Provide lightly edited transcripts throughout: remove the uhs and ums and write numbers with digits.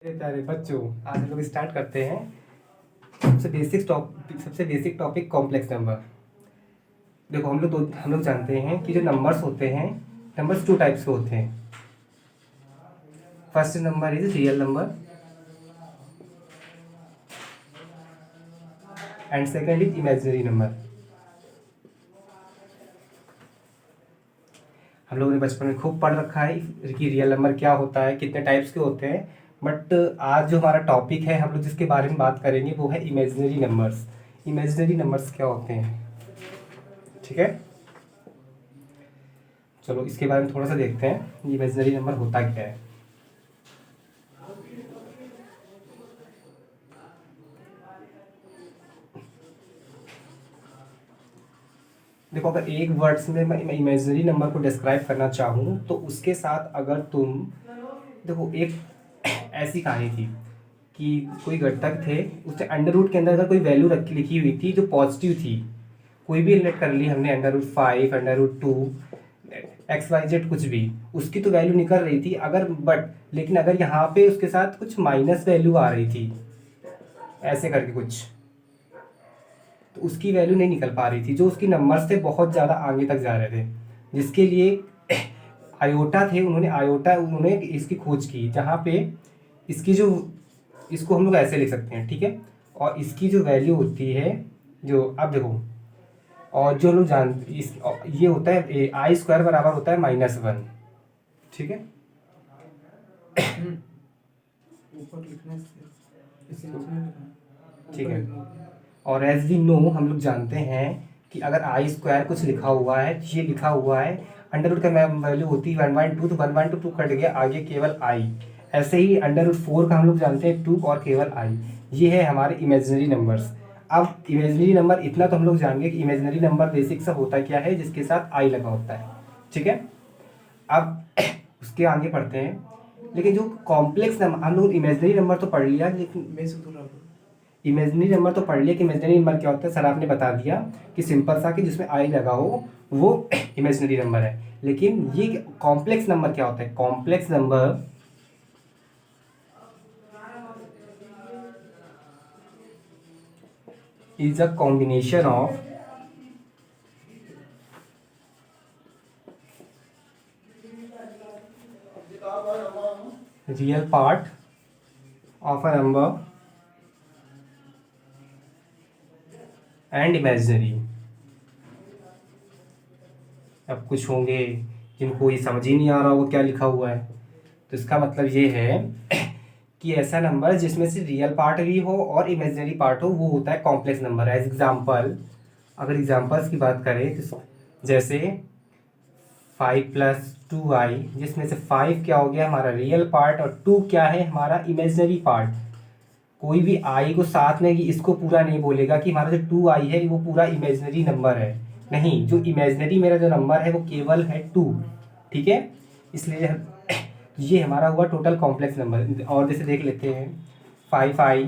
प्यारे बच्चों, आज हम लोग स्टार्ट करते हैं सबसे बेसिक टॉपिक कॉम्प्लेक्स नंबर। देखो, हम लोग जानते हैं कि जो नंबर्स होते हैं, नंबर्स टू टाइप्स के होते हैं। First number is real number and second is imaginary number. हम लोगों ने बचपन में खूब पढ़ रखा है कि रियल नंबर क्या होता है, कितने टाइप्स के होते हैं। बट आज जो हमारा टॉपिक है, हम लोग जिसके बारे में बात करेंगे वो है इमेजिनरी नंबर्स। इमेजिनरी नंबर्स क्या होते हैं, ठीक है। चलो इसके बारे में थोड़ा सा देखते हैं, इमेजिनरी नंबर होता क्या है। देखो, अगर एक वर्ड्स में मैं इमेजिनरी नंबर को डिस्क्राइब करना चाहूँ तो उसके साथ अगर तुम देखो, एक ऐसी कहानी थी कि कोई घटक थे, उससे अंडर रूट के अंदर अगर कोई वैल्यू रखी लिखी हुई थी जो पॉजिटिव थी, कोई भी रिलेट कर ली हमने, under root 5, under root 2, XYZ कुछ भी, उसकी तो वैल्यू निकल रही थी। लेकिन अगर यहाँ पे उसके साथ कुछ माइनस वैल्यू आ रही थी, ऐसे करके कुछ, तो उसकी वैल्यू नहीं निकल पा रही थी। जो उसकी नंबर से बहुत ज़्यादा आगे तक जा रहे थे, जिसके लिए आयोटा थे, उन्होंने इसकी खोज की, जहाँ पे इसकी जो इसको हम लोग ऐसे लिख सकते हैं, ठीक है। और इसकी जो वैल्यू होती है, जो अब देखो, और जो लोग ये होता है I² बराबर होता है -1, ठीक है। ऊपर लिखना है, इसे नीचे नहीं लिखना। ठीक है। और एज वी नो, हम लोग जानते हैं कि अगर I² कुछ लिखा हुआ है, ये लिखा हुआ है, अंडर रूट का वैल्यू होती है 1/2, तो 1/2 कट गया, आगे केवल I। ऐसे ही अंडर रूट 4 का हम लोग जानते हैं 2 और केवल I। ये है हमारे इमेजिनरी नंबर्स। अब इमेजिनरी नंबर इतना तो हम लोग जानेंगे कि इमेजिनरी नंबर बेसिक सा होता क्या है, जिसके साथ I लगा होता है, ठीक है। अब उसके आगे पढ़ते हैं। लेकिन जो कॉम्प्लेक्स नंबर, हम लोग इमेजिनरी नंबर तो पढ़ लिया, लेकिन मैं से थोड़ा इमेजिनरी नंबर तो पढ़ लिया कि इमेजिनरी नंबर क्या होता है। सर आपने बता दिया कि सिंपल सा कि जिसमें आई लगा हो वो इमेजिनरी नंबर है। लेकिन ये कॉम्प्लेक्स नंबर क्या होता है? Complex number is a combination of real part of a number and imaginary. अब कुछ होंगे जिनको ये समझ ही नहीं आ रहा होगा क्या लिखा हुआ है, तो इसका मतलब ये है कि ऐसा नंबर जिसमें से रियल पार्ट भी हो और इमेजिनरी पार्ट हो, वो होता है कॉम्प्लेक्स नंबर। एज एग्जाम्पल, अगर एग्जाम्पल्स की बात करें तो जैसे 5 + 2i, जिसमें से 5 क्या हो गया हमारा रियल पार्ट और 2 क्या है हमारा इमेजिनरी पार्ट। कोई भी आई को साथ में इसको पूरा नहीं बोलेगा कि हमारा जो 2i है वो पूरा इमेजिनरी नंबर है। नहीं, जो इमेजिनरी मेरा जो नंबर है वो केवल है 2, ठीक है। इसलिए ये हमारा हुआ टोटल कॉम्प्लेक्स नंबर। और जैसे देख लेते हैं 5i,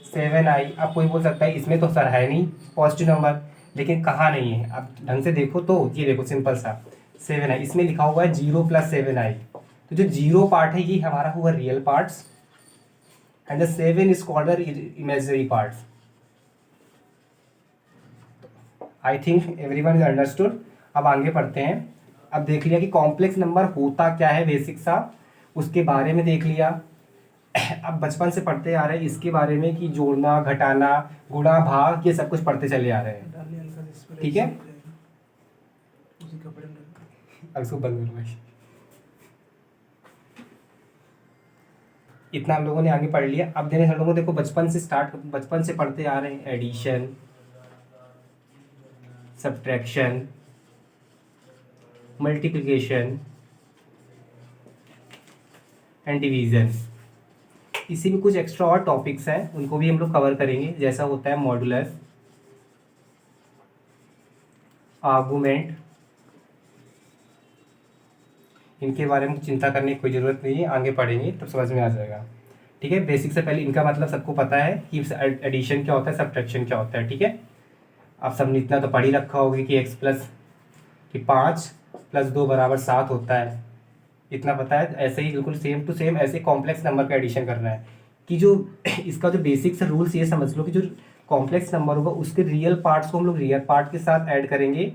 7i। अब कोई बोल सकता है इसमें तो सर है नहीं पॉजिटिव नंबर, लेकिन कहाँ नहीं है, अब ढंग से देखो तो ये देखो सिंपल सा 7i, इसमें लिखा हुआ है 0 + 7i। तो जो 0 पार्ट है ये हमारा हुआ real parts and the 7 is called the imaginary parts. I think everyone is understood. अब आगे पढ़ते हैं। अब देख लिया कि कॉम्प्लेक्स नंबर होता क्या है, बेसिक सा उसके बारे में देख लिया। अब बचपन से पढ़ते आ रहे हैं इसके बारे में कि जोड़ना, घटाना, गुणा, भाग, ये सब कुछ पढ़ते चले आ रहे हैं, डालने हल्का इस पर ठीक है। उसी कपड़े में डाल। अब इसको बंद करो भाई। इतना हम लोगों ने आगे पढ़ लिया। अब देने हम लोगों देखो बचपन से पढ़ते आ रहे हैं addition, subtraction, multiplication and division. इसी में कुछ एक्स्ट्रा और टॉपिक्स हैं, उनको भी हम लोग कवर करेंगे, जैसा होता है मॉडुलस, आर्गुमेंट। इनके बारे में चिंता करने की कोई ज़रूरत नहीं है, आगे पढ़ेंगे तब समझ में आ जाएगा, ठीक है। बेसिक से पहले इनका मतलब सबको पता है कि एडिशन क्या होता है, सब्ट्रैक्शन क्या होता है, ठीक है। आप सबने इतना तो पढ़ ही रखा होगा कि 5 + 2 = 7 होता है, इतना पता है। ऐसे ही बिल्कुल सेम टू सेम ऐसे कॉम्प्लेक्स नंबर का एडिशन करना है कि जो इसका जो बेसिक से रूल्स ये समझ लो कि जो कॉम्प्लेक्स नंबर होगा उसके रियल पार्ट्स को हम लोग रियल पार्ट के साथ ऐड करेंगे,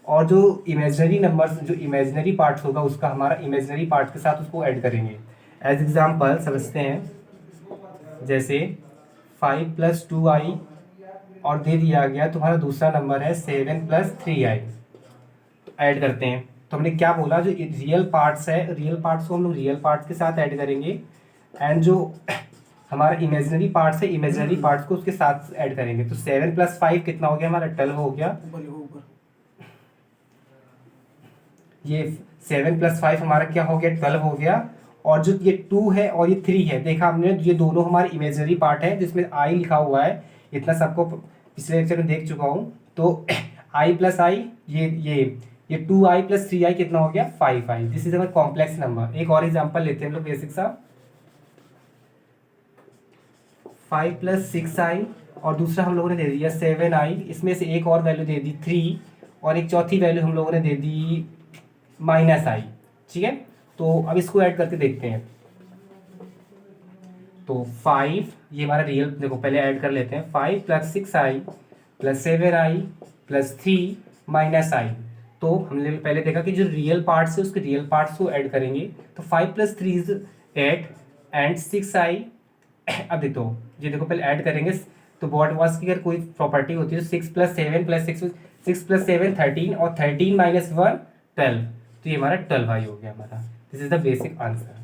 और जो इमेजनरी नंबर्स जो इमेजनरी पार्ट्स होगा उसका हमारा इमेजनरी पार्ट के साथ उसको ऐड करेंगे। एज एग्जाम्पल समझते हैं, जैसे 5 + 2i और दे दिया गया तुम्हारा दूसरा नंबर है 7 + 3i, ऐड करते हैं। तो हमने क्या बोला, जो रियल पार्ट्स है रियल पार्ट्स को हम लोग रियल पार्ट्स के साथ ऐड करेंगे, एंड जो हमारा इमेजनरी पार्ट्स है इमेजनरी पार्ट्स को उसके साथ ऐड करेंगे। तो 7 + 5 कितना हो गया हमारा, 12 हो गया। ऊपर लिखो ऊपर। ये 7 + 5 हमारा क्या हो गया, 12 हो गया। और जो ये 2 है और ये 3 है, देखा हमने ये दोनों हमारे इमेजनरी पार्ट है जिसमें i लिखा हुआ है। इतना सबको पिछले लेक्चर में देख चुका हूँ। तो i + i ये 2i + 3i कितना हो गया, 5i। This is our complex number. एक और एग्जांपल लेते हैं हम लोग बेसिक सा, 5 + 6i और दूसरा हम लोगों ने दे दिया 7i। इसमें से एक और वैल्यू दे दी 3 और एक चौथी वैल्यू हम लोगों ने दे दी -i। ठीक है, तो अब इसको ऐड करके देखते हैं। तो 5 ये हमारा रियल, देखो पहले ऐड कर लेते हैं। 5 + 6i + 7i + 3 -i। तो हमने पहले देखा कि जो रियल पार्ट्स है उसके रियल पार्ट्स को ऐड करेंगे। तो 5 + 3 is 8 एंड 6i। अब देखो ये देखो पहले ऐड करेंगे। तो बॉट वास की अगर कोई प्रॉपर्टी होती है तो 6 + 7 + 6 + 7 13 और 13 - 1 12। तो ये हमारा 12i हो गया हमारा। This is the basic answer.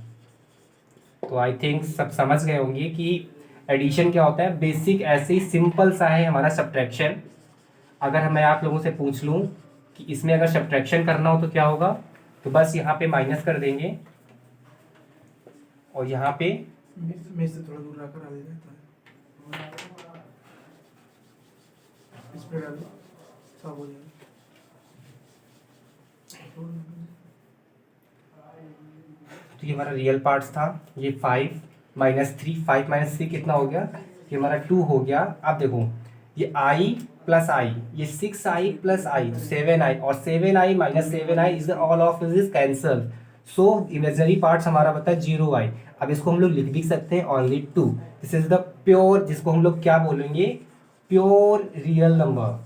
तो आई थिंक सब समझ गए होंगे कि एडिशन क्या होता है। बेसिक ऐसे ही सिंपल सा है हमारा सब्ट्रैक्शन। अगर मैं आप लोगों से पूछ लूँ कि इसमें अगर सब्ट्रैक्शन करना हो तो क्या होगा, तो बस यहाँ पे माइनस कर देंगे और यहाँ पे मेरे से थोड़ा दूर रखकर आ जाता है। इस पे डालो, सब हो जाएगा। तो ये हमारा रियल पार्ट्स था। ये 5 - 3 5 - 3 कितना हो गया, ये हमारा 2 हो गया। अब देखो ये i + i, ये 6i + i, 7i और 7i - 7i is all of is cancel. So imaginary parts हमारा बता है 0i। अब इसको हम लोग लिख भी सकते हैं only 2। This is the pure, जिसको हम लोग क्या बोलेंगे, pure real number,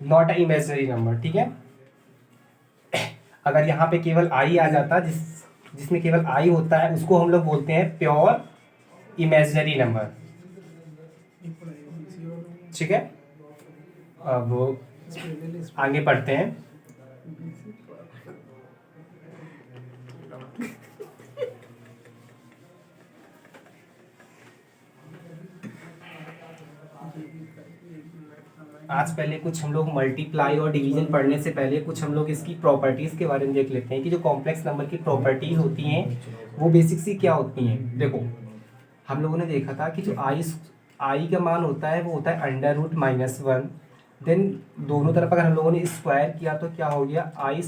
not a imaginary number. ठीक है, अगर यहाँ पे केवल i आ जाता, जिसमें केवल i होता है, उसको हम लोग बोलते हैं प्योर इमेजनरी नंबर। ठीक है, अब आगे बढ़ते हैं। आज पहले कुछ हम लोग मल्टीप्लाई और डिवीजन पढ़ने से पहले कुछ हम लोग इसकी प्रॉपर्टीज़ के बारे में देख लेते हैं कि जो कॉम्प्लेक्स नंबर की प्रॉपर्टीज़ होती हैं वो बेसिक सी क्या होती हैं। देखो हम लोगों ने देखा था कि जो आई का मान होता है वो होता है √-1। देन दोनों तरफ अगर हम लोगों ने स्क्वायर किया तो क्या हो गया, i² =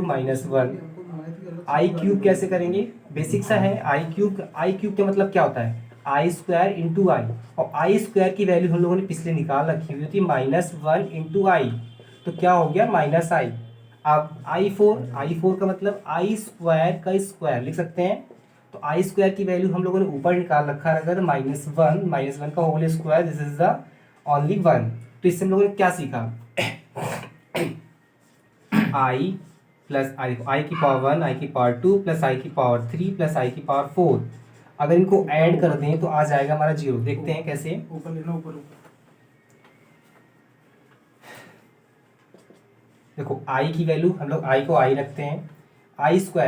-1। आई क्यूब कैसे करेंगे, बेसिक सा है। आई क्यूब का मतलब क्या होता है, i² × i, और i² की वैल्यू हम लोगों ने पिछले निकाल रखी हुई थी -1 × i। तो क्या हो गया, -i। अब i4 का मतलब i² का स्क्वायर लिख सकते हैं। तो i² की वैल्यू हम लोगों ने ऊपर निकाल रखा है, अगर -1 का whole square, this is the only 1। तो इससे हम लोगों ने क्या सीखा, i + i की पावर 1, i की पावर 2 + i की पावर 3 + i की पावर 4। अगर इनको ऐड कर दें तो आ जाएगा हमारा 0। देखते हैं कैसे। ऊपर लेना, ऊपर ऊपर। देखो i की वैल्यू हम लोग i को i रखते हैं। i²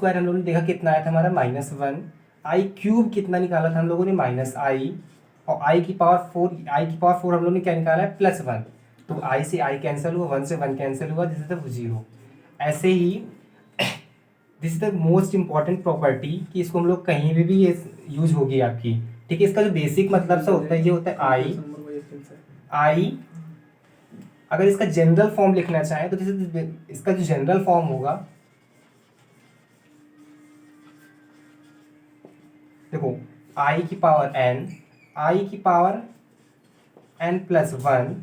हम लोगों ने देखा कितना आया था हमारा -1। i³ कितना निकाला था हम लोगों ने, -i। और i की पावर 4 हम लोगों ने क्या निकाला है, +1। तो i से i कैंसिल हुआ, 1 से 1 कैंसिल हुआ, दिस इज द 0। ऐसे ही this is the most important property कि इसको हम लोग कहीं भी ये यूज होगी आपकी। ठीक है, इसका जो बेसिक मतलब सा होता है ये होता है i। अगर इसका जनरल फॉर्म लिखना चाहे तो इसका जो जनरल फॉर्म होगा, देखो i की पावर n, i की पावर n + 1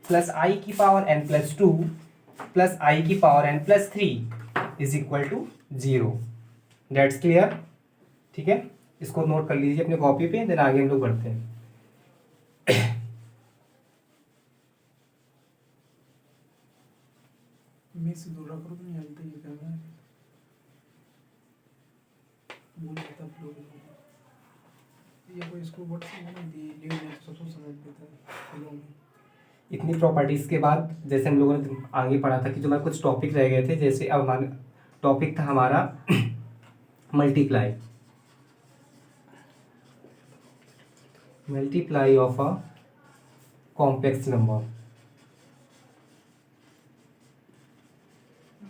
+ i की पावर n + 2 प्लस आई की power N plus 3 is equal to 0। That's clear? ठीक है, इसको नोट कर लीजिए अपनी कॉपी पे, देन आगे हम लोग बढ़ते हैं। मैं से दूर रखो तो नहीं आता ये करना है। भूल जाता आप लोग ये कोई इसको व्हाट्सएप में ले ले तो सब समझ देता है लोगों में। इतनी प्रॉपर्टीज़ के बाद जैसे हम लोगों ने आगे पढ़ा था कि जो हमारे कुछ टॉपिक रह गए थे, जैसे अब हमारा टॉपिक था हमारा multiply of a complex number.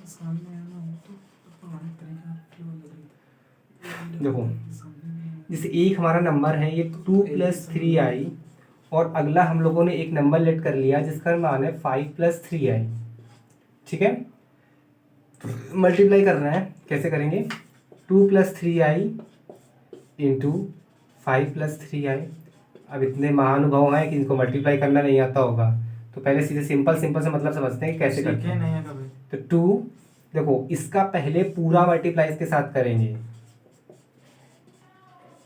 सामने आना हो तो पढ़ाने का तरीका क्यों लग रही है। देखो, जैसे एक हमारा नंबर है ये 2+3i, और अगला हम लोगों ने एक नंबर लेट कर लिया जिसका मान है 5+3i। ठीक है, मल्टीप्लाई करना है, कैसे करेंगे? 2+3i into 5+3i। अब इतने महानुभाव हैं कि इनको मल्टीप्लाई करना नहीं आता होगा, तो पहले सीधे सिंपल सिंपल से मतलब समझते हैं कि कैसे करते हैं। नहीं है कभी तो 2, देखो इसका पहले पूरा मल्टीप्लाई इसके साथ करेंगे,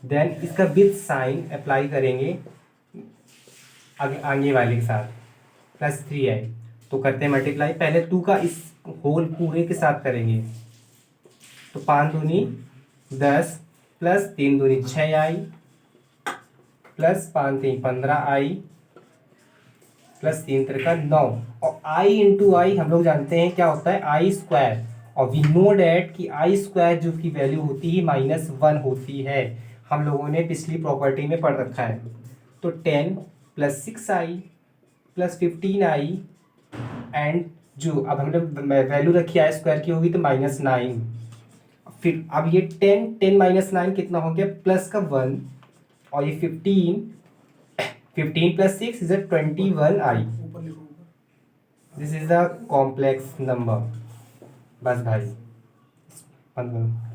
देन इसका विथ साइन अप्लाई करेंगे आगे वाले के साथ +3i। तो करते हैं मल्टीप्लाई, पहले 2 का इस होल पूरे के साथ करेंगे, तो 5 दूनी 10 प्लस 3 दूनी 6i प्लस 5 3 15i प्लस 3 3 9। और i इंटू आई हम लोग जानते हैं क्या होता है, आई स्क्वायर। और वी नो डैट कि आई स्क्वायर जो की वैल्यू होती है -1 होती है, हम लोगों ने पिछली प्रॉपर्टी में पढ़ रखा है। तो 10 plus 6i plus 15i and जो अब हमने वैल्यू रखी आई स्क्वायर की होगी तो -9। फिर अब ये 10 माइनस 9 कितना हो गया, प्लस का 1, और ये 15 प्लस 6 इज 21i। ऊपर लिखो ऊपर। This is the complex number. बस भाई बंद करो।